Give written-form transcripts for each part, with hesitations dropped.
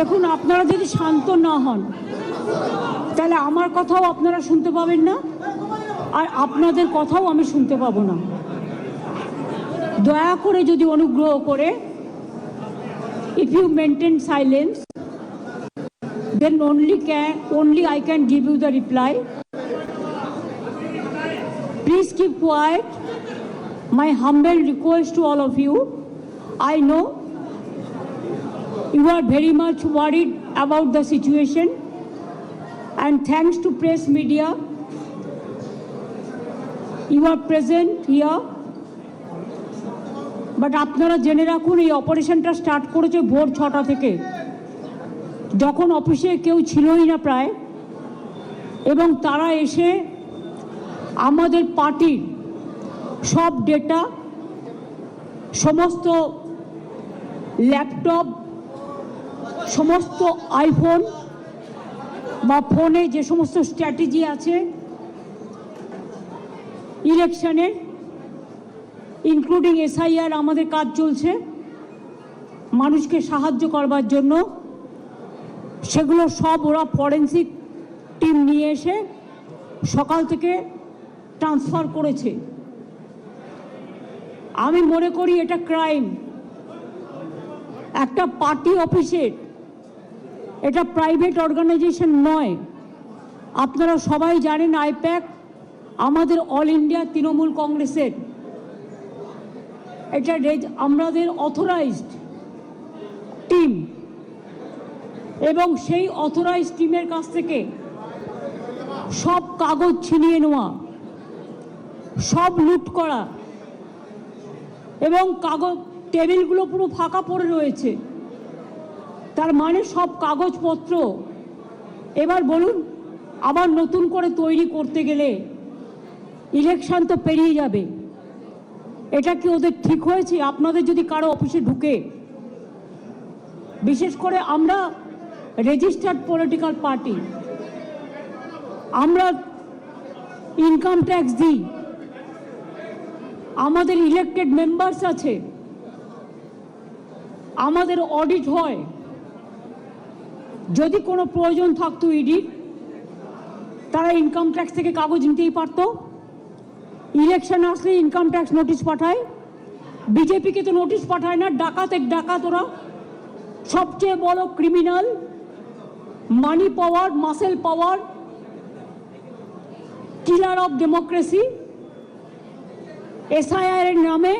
দেখুন, আপনারা যদি শান্ত না হন তাহলে আমার কথাও আপনারা শুনতে পাবেন না, আর আপনাদের কথাও আমি শুনতে পাবো না। দয়া করে যদি অনুগ্রহ করে, if you maintain silence, then only I can give you the reply. Please keep quiet. My humble request to all of you. I know you are very much worried about the situation, and thanks to press media, you are present here. But আপনারা জেনে রাখুন, এই অপারেশনটা start করেছে ভোর 6টা থেকে, যখন অফিসে কেউ ছিলই না প্রায়, এবং তারা এসে আমাদের পার্টির সব ডেটা, সমস্ত ল্যাপটপ, সমস্ত আইফোন বা ফোনে যে সমস্ত স্ট্র্যাটেজি আছে ইলেকশনের, ইনক্লুডিং SIR, আমাদের কাজ চলছে মানুষকে সাহায্য করবার জন্য, সেগুলো সব ওরা ফরেন্সিক টিম নিয়ে এসে সকাল থেকে ট্রান্সফার করেছে। আমি মনে করি এটা ক্রাইম। একটা পার্টি অফিসের, এটা প্রাইভেট অর্গানাইজেশন নয়। আপনারা সবাই জানেন আইপ্যাক আমাদের অল ইন্ডিয়া তৃণমূল কংগ্রেসের, এটা আমাদের অথরাইজড টিম, এবং সেই অথরাইজড টিমের কাছ থেকে সব কাগজ ছিনিয়ে নেওয়া, সব লুট করা, এবং কাগজ টেবিলগুলো পুরো ফাঁকা পড়ে রয়েছে। তার মানে সব কাগজপত্র এবার বলুন আবার নতুন করে তৈরি করতে গেলে ইলেকশন তো পেরিয়ে যাবে। এটা কি ওদের ঠিক হয়েছে? আপনাদের যদি কারো অফিসে ঢুকে, বিশেষ করে আমরা রেজিস্টার্ড পলিটিক্যাল পার্টি, আমরা ইনকাম ট্যাক্স দিই, আমাদের ইলেক্টেড মেম্বার্স আছে, আমাদের অডিট হয়। যদি কোনো প্রয়োজন থাকতো ইডির, তারা ইনকাম ট্যাক্স থেকে কাগজ নিতেই পারত। ইলেকশন আসলে ইনকাম ট্যাক্স নোটিশ পাঠায়, বিজেপিকে তো নোটিশ পাঠায় না। ডাকাত ওরা, সবচেয়ে বড় criminal, money power, muscle power, killer of democracy. SIR এর নামে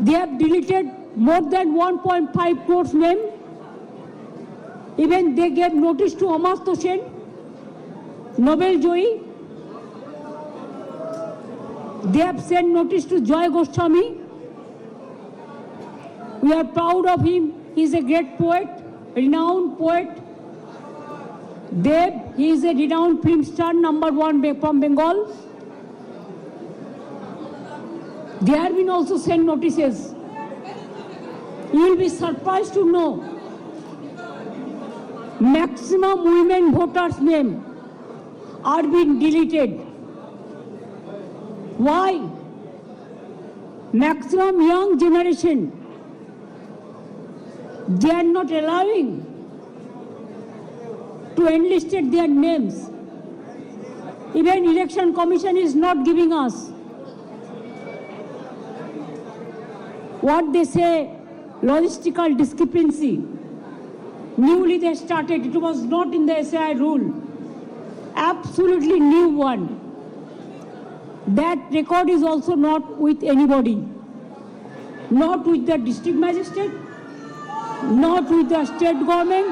they have deleted more than 1.5 crores name. Even they gave notice to Amartya Sen, Nobel Joyee. They have sent notice to Joy Goswami. We are proud of him. He is a great poet, renowned poet. Dev, he is a renowned film star, #1 from Bengal. There have been also sent notices. You will be surprised to know maximum women voters' name are being deleted. Why? Maximum young generation, they are not allowing to enlist their names. Even Election Commission is not giving us what they say logistical discrepancy. Newly they started, it was not in the SIR rule, absolutely new one. That record is also not with anybody, not with the district magistrate, not with the state government.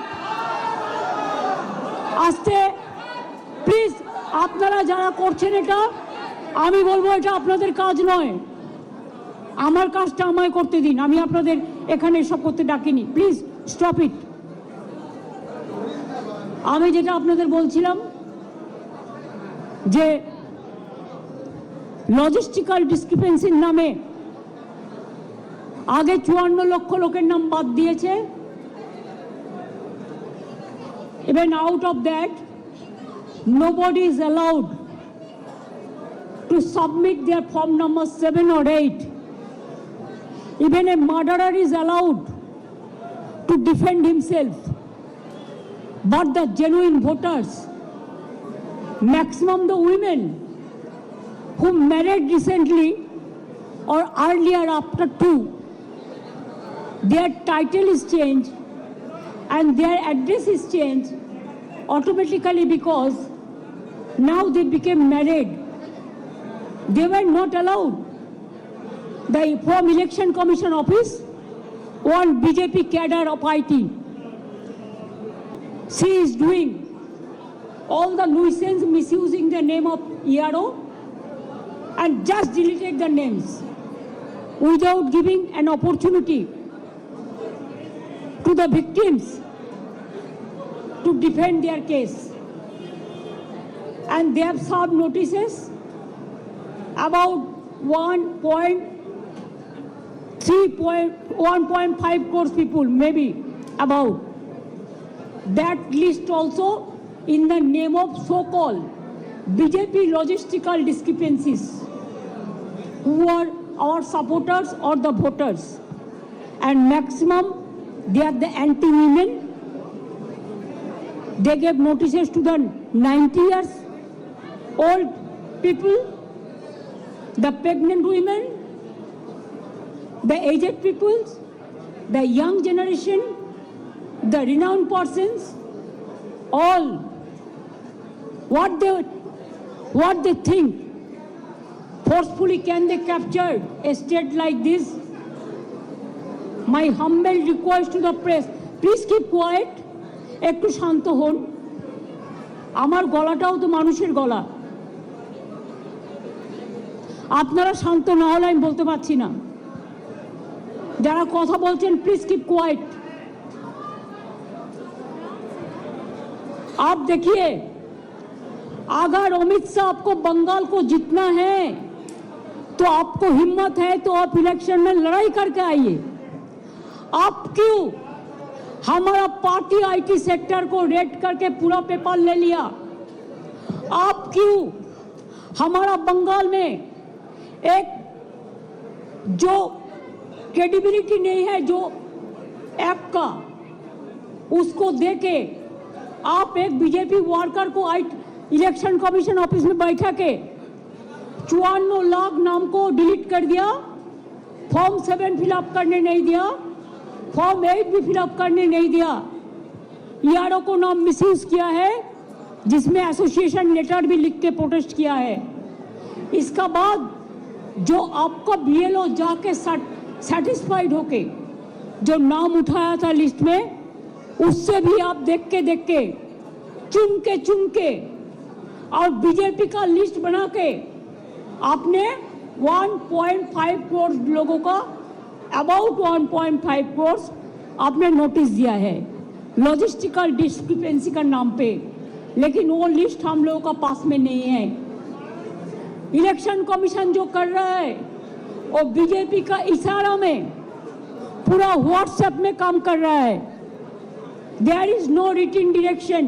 আস্তে please, আপনারা যারা করছেন এটা, আমি বলবো এটা আপনাদের কাজ নয়। আমার কাজটা আমায় করতে দিন, আমি আপনাদের এখানে এসব করতে ডাকিনি। Please stop it. আমি যেটা আপনাদের বলছিলাম যে লজিস্টিক্যাল ডিসক্রিপেন্সির নামে আগে 54 লক্ষ লোকের নাম বাদ দিয়েছে। Even out of that, nobody is allowed to submit their form number 7 or 8. Even a murderer is allowed to to defend himself. But the genuine voters, maximum the women who married recently or earlier after 2, their title is changed and their address is changed automatically because now they became married. They were not allowed. From Election Commission office, one BJP cadre of IT, she is doing all the nuisance, misusing the name of ERO and just deleted the names without giving an opportunity to the victims to defend their case. And they have served notices about 1.5 crores people, maybe about. That list also in the name of so-called BJP logistical discrepancies, who are our supporters or the voters. And maximum, they are the anti-women. They gave notices to the 90 years old people, the pregnant women, the aged peoples, the young generation, the renowned persons, all. What they think, forcefully can they capture a state like this? My humble request to the press, please keep quiet, একটু শান্ত হন, আমার গলাটাও তো মানুষের গলা, আপনারা শান্ত না হলে আমি বলতে পারছি না, যারা কথা বলছেন প্লিজ কিপ কোয়াইট। आप देखिए, अगर अमित शाह आपको बंगाल को जीतना है तो आपको हिम्मत है तो आप इलेक्शन में लड़ाई करके आइए। आप क्यों हमारा पार्टी आईटी सेक्टर को रेड करके पूरा पेपर ले लिया? आप क्यों हमारा बंगाल में एक जो क्रेडिबिलिटी नहीं है जो ऐप का, उसको देके आप एक बीजेपी वर्कर को इलेक्शन कमीशन ऑफिस में बैठा के 54 लाख नाम को डिलीट कर दिया, फॉर्म 7 फिलअप करने नहीं दिया, फॉर्म 8 भी फिलअप करने नहीं दिया, ईआरओ को नाम मिसयूज किया है, जिसमें एसोसिएशन लेटर भी लिख के प्रोटेस्ट किया है। इसका बाद जो आपका बीएलओ जाके सेटिस्फाइड होके जो नाम उठाया था लिस्ट में, उससे भी आप देख के चुन के और बीजेपी का लिस्ट बना के आपने 1.5 करोड़ लोगों का, अबाउट 1.5 करोड़ आपने नोटिस दिया है लॉजिस्टिकल डिस्क्रिपेंसी का नाम पे, लेकिन वो लिस्ट हम लोगों का पास में नहीं है। इलेक्शन कमीशन जो कर रहा है वो बीजेपी का इशारा में पूरा व्हाट्सएप में काम कर रहा है। There is no written direction.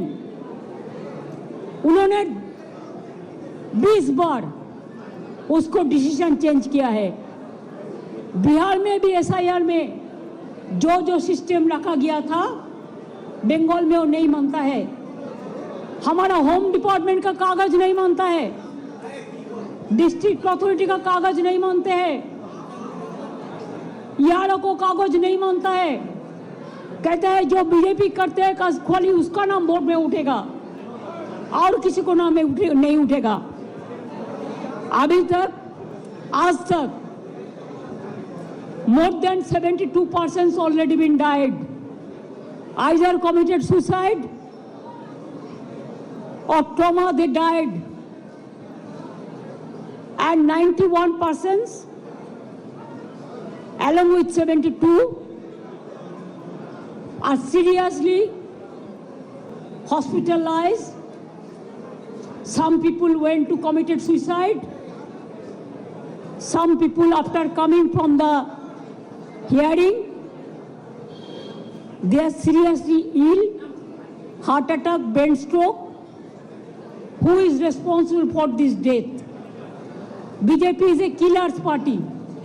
उन्होंने 20 बार उसको डिसीजन चेंज किया है। बिहार में भी एसआईआर में जो सिस्टम रखा गया था, बंगाल में वो नहीं मानता है। हमारा होम डिपार्टमेंट का कागज नहीं मानता है, डिस्ट्रिक्ट अथॉरिटी का कागज नहीं मानते हैं, ईआरओ को कागज नहीं मानता है। कहते हैं जो बीजेपी करते हैं खाली उसका नाम बोर्ड में उठेगा और किसी को नाम नहीं उठेगा। अभी तक आज तक more than 72 persons already been died, either committed suicide or trauma they died, and 91 persons along with 72 are seriously hospitalized. Some people went to committed suicide. Some people after coming from the hearing, they are seriously ill, heart attack, brain stroke. Who is responsible for this death? BJP is a killer's party.